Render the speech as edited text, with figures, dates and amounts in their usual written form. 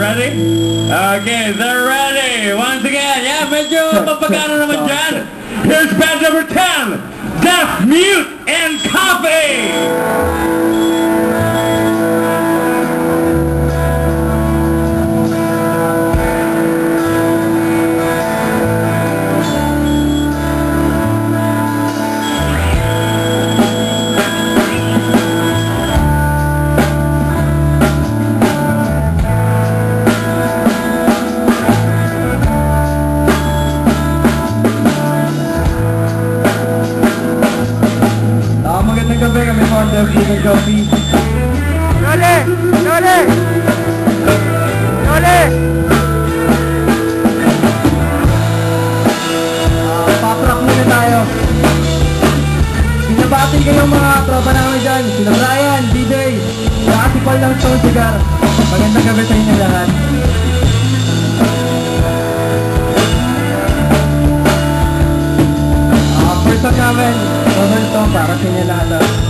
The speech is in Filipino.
ready? Okay, they're ready. Once again, yeah, medyo mapagano naman dyan. Here's band number 10, Deaf, Mute, and Coffee. Gabi kami Honda Vegan Coffee. Lole! Lole! Lole! Paprock muna tayo. Binabati kayong mga tropa namin dyan. Sina Brian, DJ, saka si Paul ng Stone Cigar. Magandang gabi sa inyo lahat. First song namin, Roberto, para sa inyo lahat.